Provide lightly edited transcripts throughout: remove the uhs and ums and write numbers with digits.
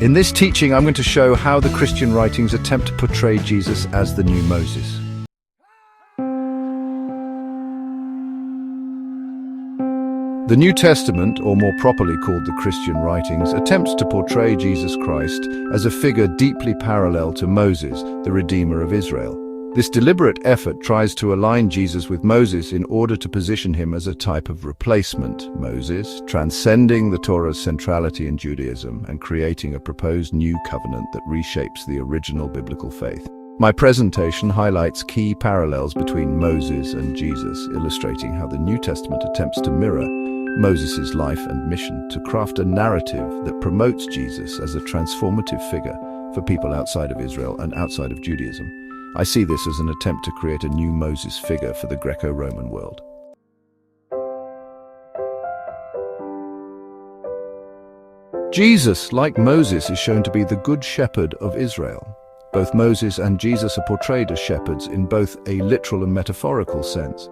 In this teaching, I'm going to show how the Christian writings attempt to portray Jesus as the new Moses. The New Testament, or more properly called the Christian writings, attempts to portray Jesus Christ as a figure deeply parallel to Moses, the Redeemer of Israel. This deliberate effort tries to align Jesus with Moses in order to position him as a type of replacement Moses, transcending the Torah's centrality in Judaism and creating a proposed new covenant that reshapes the original biblical faith. My presentation highlights key parallels between Moses and Jesus, illustrating how the New Testament attempts to mirror Moses' life and mission to craft a narrative that promotes Jesus as a transformative figure for people outside of Israel and outside of Judaism. I see this as an attempt to create a new Moses figure for the Greco-Roman world. Jesus, like Moses, is shown to be the good shepherd of Israel. Both Moses and Jesus are portrayed as shepherds in both a literal and metaphorical sense.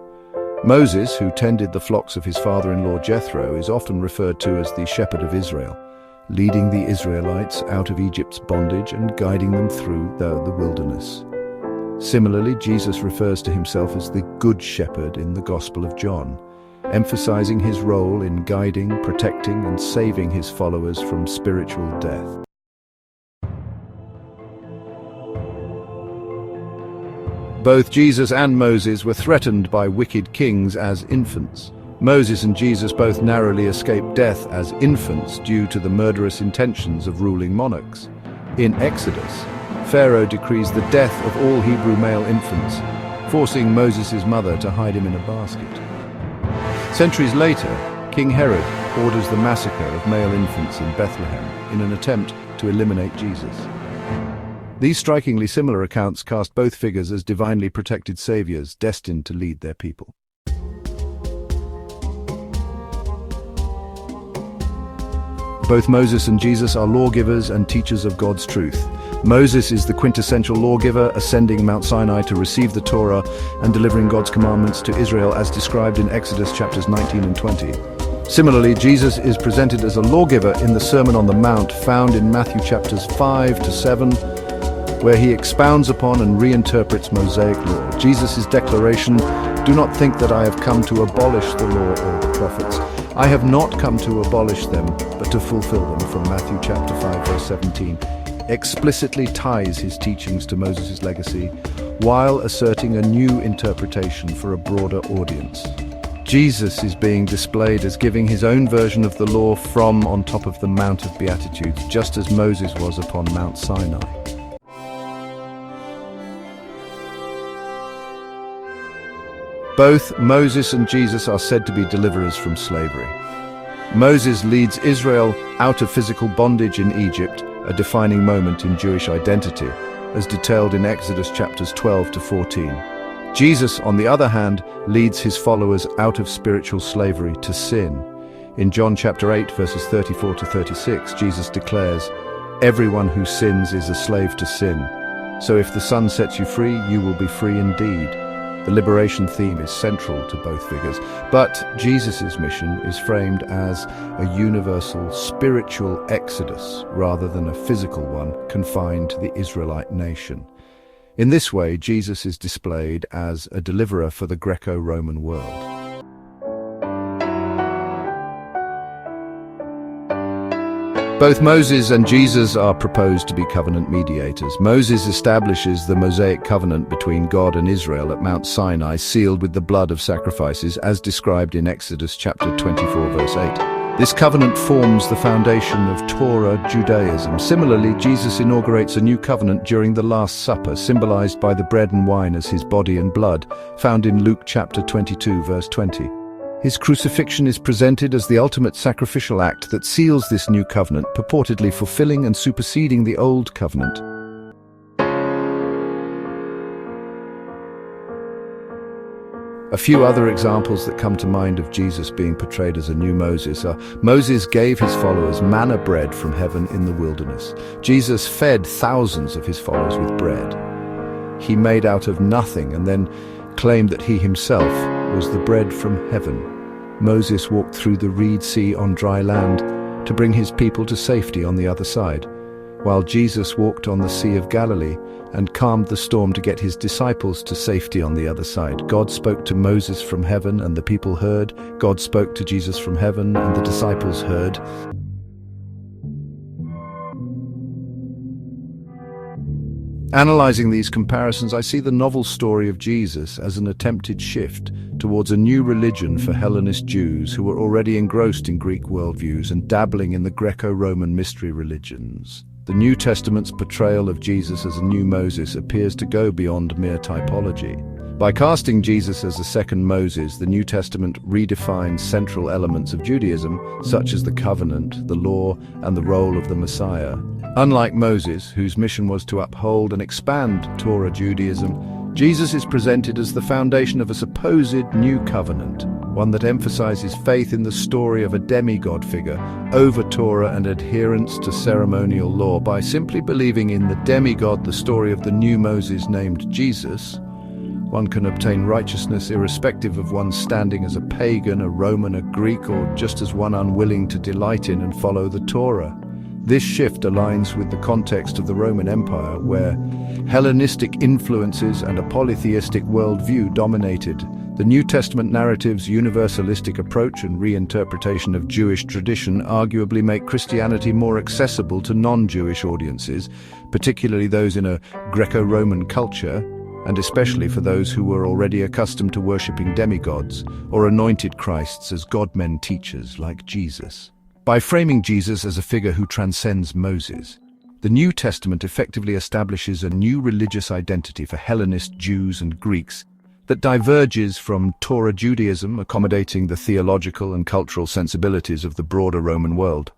Moses, who tended the flocks of his father-in-law Jethro, is often referred to as the shepherd of Israel, leading the Israelites out of Egypt's bondage and guiding them through the wilderness. Similarly, Jesus refers to himself as the Good Shepherd in the Gospel of John, emphasizing his role in guiding, protecting, and saving his followers from spiritual death. Both Jesus and Moses were threatened by wicked kings as infants. Moses and Jesus both narrowly escaped death as infants due to the murderous intentions of ruling monarchs. In Exodus, Pharaoh decrees the death of all Hebrew male infants, forcing Moses' mother to hide him in a basket. Centuries later, King Herod orders the massacre of male infants in Bethlehem in an attempt to eliminate Jesus. These strikingly similar accounts cast both figures as divinely protected saviors destined to lead their people. Both Moses and Jesus are lawgivers and teachers of God's truth. Moses is the quintessential lawgiver, ascending Mount Sinai to receive the Torah and delivering God's commandments to Israel as described in Exodus chapters 19 and 20. Similarly, Jesus is presented as a lawgiver in the Sermon on the Mount found in Matthew chapters 5 to 7, where he expounds upon and reinterprets Mosaic law. Jesus' declaration, "Do not think that I have come to abolish the law or the prophets. I have not come to abolish them, but to fulfill them," from Matthew chapter 5 verse 17, explicitly ties his teachings to Moses' legacy while asserting a new interpretation for a broader audience. Jesus is being displayed as giving his own version of the law from on top of the Mount of Beatitudes, just as Moses was upon Mount Sinai. Both Moses and Jesus are said to be deliverers from slavery. Moses leads Israel out of physical bondage in Egypt, a defining moment in Jewish identity, as detailed in Exodus chapters 12 to 14. Jesus, on the other hand, leads his followers out of spiritual slavery to sin. In John chapter 8 verses 34 to 36, Jesus declares, "Everyone who sins is a slave to sin. So if the Son sets you free, you will be free indeed." The liberation theme is central to both figures, but Jesus' mission is framed as a universal spiritual exodus rather than a physical one confined to the Israelite nation. In this way, Jesus is displayed as a deliverer for the Greco-Roman world. Both Moses and Jesus are proposed to be covenant mediators. Moses establishes the Mosaic covenant between God and Israel at Mount Sinai, sealed with the blood of sacrifices, as described in Exodus chapter 24, verse 8. This covenant forms the foundation of Torah Judaism. Similarly, Jesus inaugurates a new covenant during the Last Supper, symbolized by the bread and wine as his body and blood, found in Luke chapter 22, verse 20. His crucifixion is presented as the ultimate sacrificial act that seals this new covenant, purportedly fulfilling and superseding the old covenant. A few other examples that come to mind of Jesus being portrayed as a new Moses are: Moses gave his followers manna bread from heaven in the wilderness. Jesus fed thousands of his followers with bread. He made out of nothing and then claimed that he himself was the bread from heaven. Moses walked through the Reed Sea on dry land to bring his people to safety on the other side. while Jesus walked on the Sea of Galilee and calmed the storm to get his disciples to safety on the other side. God spoke to Moses from heaven and the people heard. God spoke to Jesus from heaven and the disciples heard. Analyzing these comparisons, I see the novel story of Jesus as an attempted shift towards a new religion for Hellenist Jews who were already engrossed in Greek worldviews and dabbling in the Greco-Roman mystery religions. The New Testament's portrayal of Jesus as a new Moses appears to go beyond mere typology. By casting Jesus as a second Moses, the New Testament redefines central elements of Judaism, such as the covenant, the law, and the role of the Messiah. Unlike Moses, whose mission was to uphold and expand Torah Judaism, Jesus is presented as the foundation of a supposed new covenant, one that emphasizes faith in the story of a demigod figure over Torah and adherence to ceremonial law. By simply believing in the demigod, the story of the new Moses named Jesus, one can obtain righteousness irrespective of one's standing as a pagan, a Roman, a Greek, or just as one unwilling to delight in and follow the Torah. This shift aligns with the context of the Roman Empire, where Hellenistic influences and a polytheistic worldview dominated. The New Testament narrative's universalistic approach and reinterpretation of Jewish tradition arguably make Christianity more accessible to non-Jewish audiences, particularly those in a Greco-Roman culture, and especially for those who were already accustomed to worshipping demigods or anointed Christs as God-men teachers like Jesus. By framing Jesus as a figure who transcends Moses, the New Testament effectively establishes a new religious identity for Hellenist Jews and Greeks that diverges from Torah Judaism, accommodating the theological and cultural sensibilities of the broader Roman world.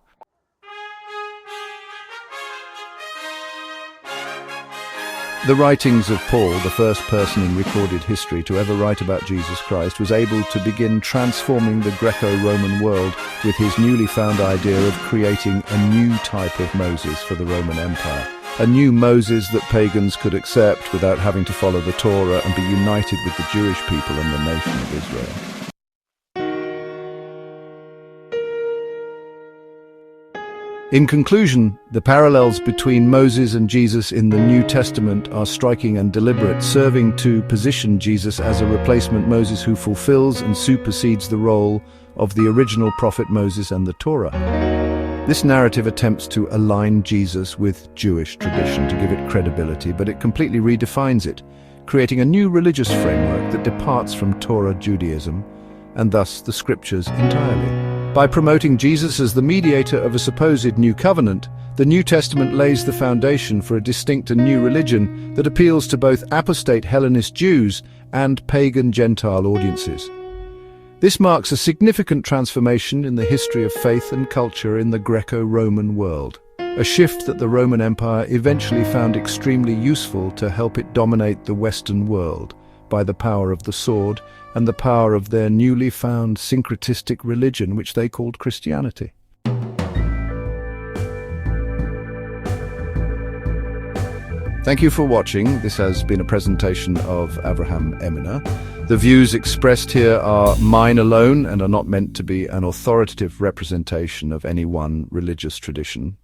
The writings of Paul, the first person in recorded history to ever write about Jesus Christ, was able to begin transforming the Greco-Roman world with his newly found idea of creating a new type of Moses for the Roman Empire. A new Moses that pagans could accept without having to follow the Torah and be united with the Jewish people and the nation of Israel. In conclusion, the parallels between Moses and Jesus in the New Testament are striking and deliberate, serving to position Jesus as a replacement Moses who fulfills and supersedes the role of the original prophet Moses and the Torah. This narrative attempts to align Jesus with Jewish tradition to give it credibility, but it completely redefines it, creating a new religious framework that departs from Torah Judaism and thus the scriptures entirely. By promoting Jesus as the mediator of a supposed new covenant, the New Testament lays the foundation for a distinct and new religion that appeals to both apostate Hellenist Jews and pagan Gentile audiences. This marks a significant transformation in the history of faith and culture in the Greco-Roman world, a shift that the Roman Empire eventually found extremely useful to help it dominate the Western world by the power of the sword and the power of their newly found syncretistic religion, which they called Christianity. Thank you for watching. This has been a presentation of Avraham Eminer. The views expressed here are mine alone and are not meant to be an authoritative representation of any one religious tradition.